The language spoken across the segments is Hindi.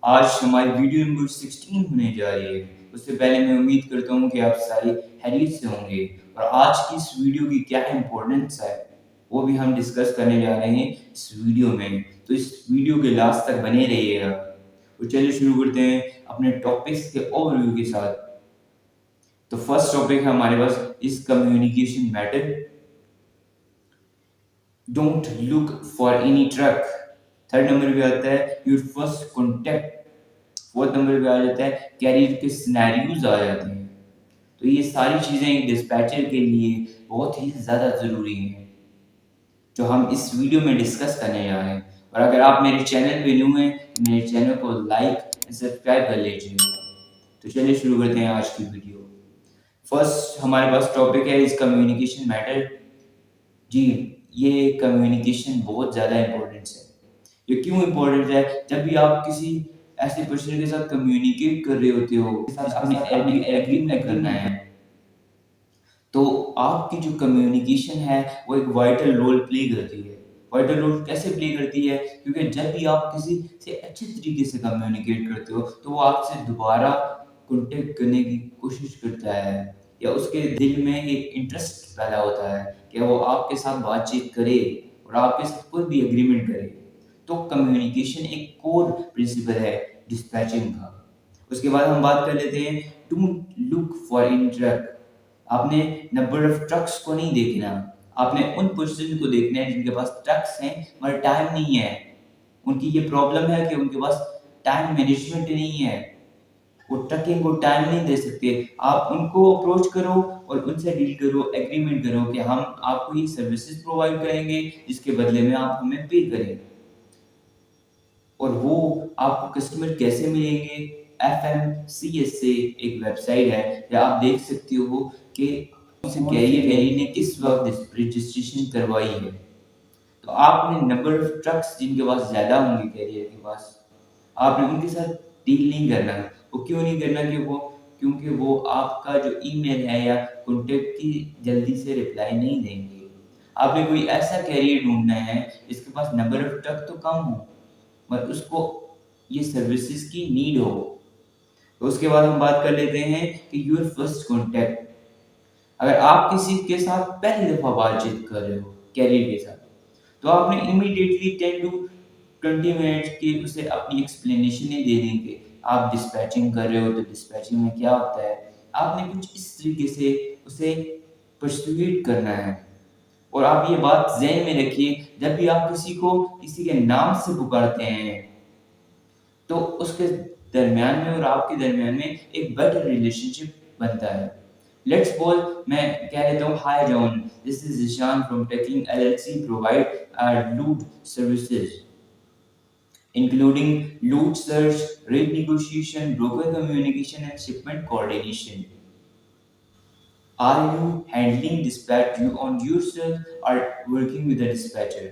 आज हमारी वीडियो नंबर 16 होने जा रही है। उससे पहले मैं उम्मीद करता हूँ कि आप सारे खैरियत से होंगे और आज की इस वीडियो की क्या इम्पोर्टेंस है, वो भी हम डिस्कस करने जा रहे हैं इस वीडियो में। तो इस वीडियो के लास्ट तक बने रहिएगा। तो चलिए शुरू करते हैं अपने टॉपिक्स के ओवरव्यू के साथ। तो फर्स्ट टॉपिक है हमारे पास is communication matter. Don't look for any truck. Third number पे आता है your first contact. Fourth number पे आ जाता है कैरियर के सिनेरियोज आ जाते हैं। तो ये सारी चीज़ें एक डिस्पैचर के लिए बहुत ही ज़्यादा ज़रूरी हैं जो हम इस वीडियो में डिस्कस करने जा रहे हैं। और अगर आप मेरे चैनल पे न्यू हैं तो मेरे चैनल को लाइक एंड सब्सक्राइब कर लीजिएगा। तो चलिए शुरू करते हैं आज की वीडियो। फर्स्ट हमारे पास टॉपिक है इज कम्युनिकेशन मैटर। जी, ये कम्युनिकेशन बहुत ज़्यादा इम्पोर्टेंस है। ये क्यों इम्पोर्टेंट है? जब भी आप किसी ऐसे पर्सन के साथ कम्युनिकेट कर रहे होते हो जिसके साथ आपने एग्रीमेंट करना है, तो आपकी जो कम्युनिकेशन है वो एक वाइटल रोल प्ले करती है। वाइटल रोल कैसे प्ले करती है? क्योंकि जब भी आप किसी से अच्छे तरीके से कम्युनिकेट करते हो तो वो आपसे दोबारा कॉन्टेक्ट करने की कोशिश करता है या उसके दिल में एक इंटरेस्ट पैदा होता है कि वो आपके साथ बातचीत करे और आपके साथ कोई भी एग्रीमेंट करे। तो कम्युनिकेशन एक कोर प्रिंसिपल है डिस्पैचिंग का। उसके बाद हम बात कर लेते हैं don't look for in truck. आपने नंबर ऑफ ट्रक्स को नहीं देखना, आपने उन पर्सन को देखना है जिनके पास ट्रक्स हैं मगर टाइम नहीं है। उनकी ये प्रॉब्लम है कि उनके पास टाइम मैनेजमेंट नहीं है, वो ट्रकिंग को टाइम नहीं दे सकते। आप उनको अप्रोच करो और उनसे डील करो, एग्रीमेंट करो कि हम आपको ये सर्विसेज प्रोवाइड करेंगे जिसके बदले में आप हमें पे करें। और वो आपको कस्टमर कैसे मिलेंगे? एफएमसीएस से एक वेबसाइट है या आप देख सकते हो कि कैरियर ने किस वक्त रजिस्ट्रेशन करवाई है। तो आपने नंबर ऑफ ट्रक्स जिनके पास ज़्यादा होंगे कैरियर के पास, आपने उनके साथ डील नहीं करना। वो क्यों नहीं करना? क्योंकि वो आपका जो ईमेल है या कॉन्टैक्ट की जल्दी से रिप्लाई नहीं देंगे। आपने कोई ऐसा कैरियर ढूँढना है जिसके पास नंबर ऑफ ट्रक तो कम हो मगर उसको ये सर्विसेज की नीड हो। तो उसके बाद हम बात कर लेते हैं कि योर फर्स्ट कॉन्टैक्ट। अगर आप किसी के साथ पहली दफ़ा बातचीत कर रहे हो कैरियर के साथ, तो आपने इमीडिएटली 10 टू 20 मिनट्स की उसे अपनी एक्सप्लेनेशनें देनी कि आप डिस्पैचिंग कर रहे हो तो डिस्पैचिंग में क्या होता है। आपने कुछ इस तरीके से उसे पर्सुएट करना है। और आप ये बात ज़हन में रखिए, जब भी आप किसी को किसी के नाम से पुकारते हैं तो उसके दरमियान में और आपके दरमियान में एक बेटर रिलेशनशिप बनता है। लेट्स सपोज मैं कह देता हूँ hi John, this is Ishaan from Teking LLC provide loot services including loot search, rate negotiation, broker communication and shipment coordination. Are you handling dispatch you on yourself or working with a dispatcher?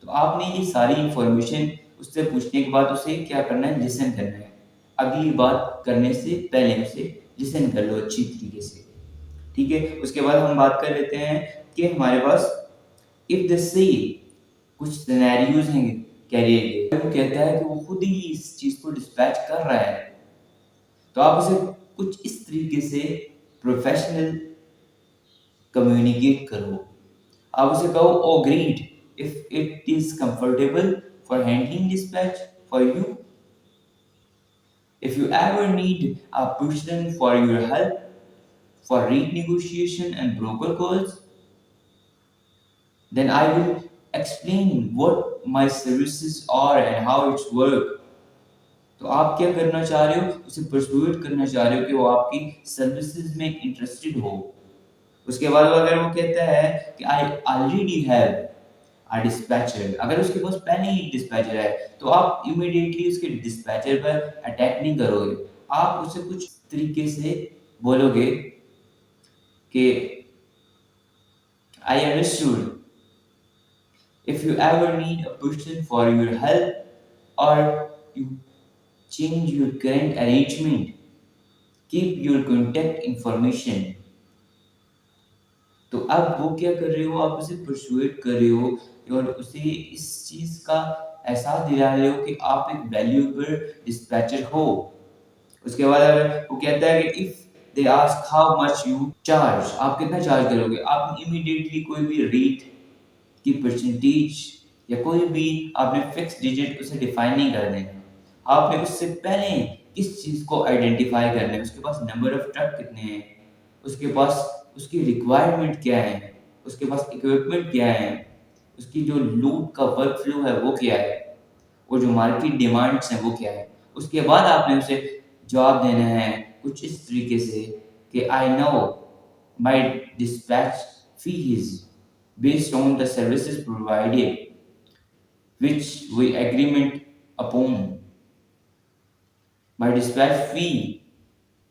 तो आपने ये सारी इंफॉर्मेशन उससे पूछने के बाद उसे क्या करना है? लिसन करना है। अगली बात करने से पहले उसे लिसन कर लो अच्छी तरीके से। ठीक है? उसके बाद हम बात कर लेते हैं कि हमारे पास इफ द सी कुछ सिनेरियोज हैं कैरियर के, वो कहता है कि वो खुद ही इस चीज़ को डिस्पैच कर रहा है, तो आप उसे कुछ इस तरीके से प्रोफेशनल कम्युनिकेट करो। आप उसे कहो oh great, if it is comfortable for handling dispatch for you, if you ever need a person for your help for rate negotiation and broker calls, then I will explain what my services are and how it's work. तो आप क्या करना चाह रहे हो? उसे परसुएट करना चाह रहे हो कि वो आपकी सर्विसेज में इंटरेस्टेड हो। उसके बाद अगर वो कहता है कि I already have a dispatcher, अगर उसके पास पहले ही डिस्पैचर है तो आप इमीडिएटली उसके डिस्पैचर पर अटैक नहीं करोगे। आप उसे कुछ तरीके से बोलोगे कि I understood, if you ever need a person for your help or you change your current arrangement, keep your contact information. तो अब वो क्या कर रहे हो? आप उसे परसुएट कर रहे हो और उसे इस चीज़ का एहसास दिला रहे हो कि आप एक वैल्यूएबल डिस्पैचर हो। उसके बाद अगर वो कहता है कि if they ask how much you charge, आप कितना चार्ज करोगे, आप इमीडिएटली कोई भी रेट की परसेंटेज या कोई भी आपने फिक्स डिजिट उसे डिफाइन नहीं कर देना। आपने उससे पहले किस चीज़ को आइडेंटिफाई करना है, उसके पास नंबर ऑफ ट्रक कितने हैं, उसके पास उसकी रिक्वायरमेंट क्या है, उसके पास इक्विपमेंट क्या है, उसकी जो लूप का वर्क फ्लो है वो क्या है, और जो मार्केट डिमांड्स हैं वो क्या है। उसके बाद आपने उसे जवाब देना है कुछ इस तरीके से कि I know my dispatch fee is based on the services provided which we agreement upon. My dispatch fee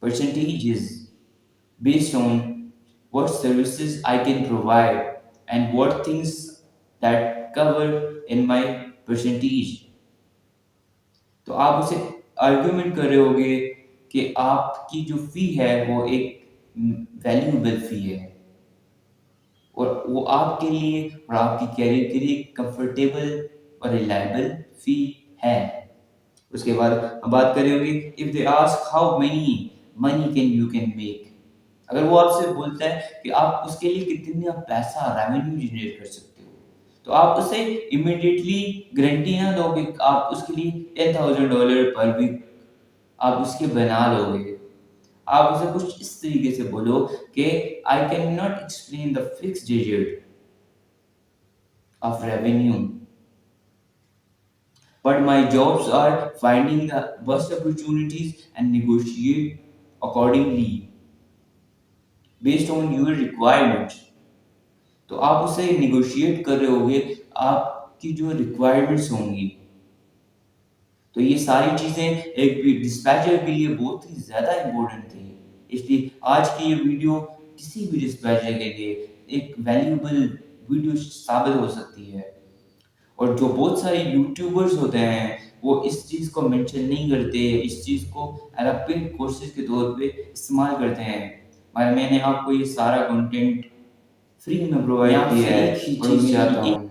percentage is based on what services I can provide and what things that cover in my percentage. तो आप उसे आर्ग्यूमेंट कर रहे होगे कि आपकी जो फी है वो एक वैल्यूएबल फी है और वो आपके लिए और आपकी कैरियर के लिए कंफर्टेबल और रिलायबल फी है। उसके बाद हम बात करेंगे if they ask how many money can make, अगर वो आपसे बोलता है कि आप उसके लिए कितना पैसा रेवेन्यू जनरेट कर सकते हो, तो आप उसे इमीडिएटली गारंटी ना दो कि आप उसके लिए $10,000 पर वीक आप उसके बना लोगे। आप उसे कुछ इस तरीके से बोलो कि I can not explain the fix digit of revenue, but my jobs are finding the best opportunities and negotiate accordingly based on your requirements। तो आप उससे negotiate कर रहे होगे आपकी जो requirements होंगी। तो ये सारी चीज़ें एक डिस्पैचर के लिए बहुत ही ज़्यादा इम्पोर्टेंट थी, इसलिए आज की ये वीडियो किसी भी डिस्पैचर के लिए एक वैल्यूएबल वीडियो साबित हो सकती है। और जो बहुत सारे यूट्यूबर्स होते हैं वो इस चीज़ को मेंशन नहीं करते, इस चीज़ को एज अ पेड कोर्सेज के तौर पे इस्तेमाल करते हैं, मगर मैंने आपको ये सारा कंटेंट फ्री में प्रोवाइड किया है और मैं चाहता हूँ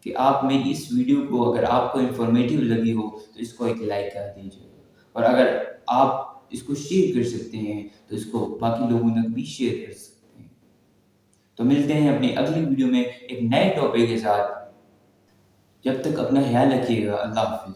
कि आप मेरी इस वीडियो को अगर आपको इन्फॉर्मेटिव लगी हो तो इसको एक लाइक कर दीजिएगा, और अगर आप इसको शेयर कर सकते हैं तो इसको बाकी लोगों तक भी शेयर कर सकते हैं। तो मिलते हैं अपनी अगली वीडियो में एक नए टॉपिक के साथ। जब तक अपना ख्याल रखिएगा। अल्लाह हाफिज़।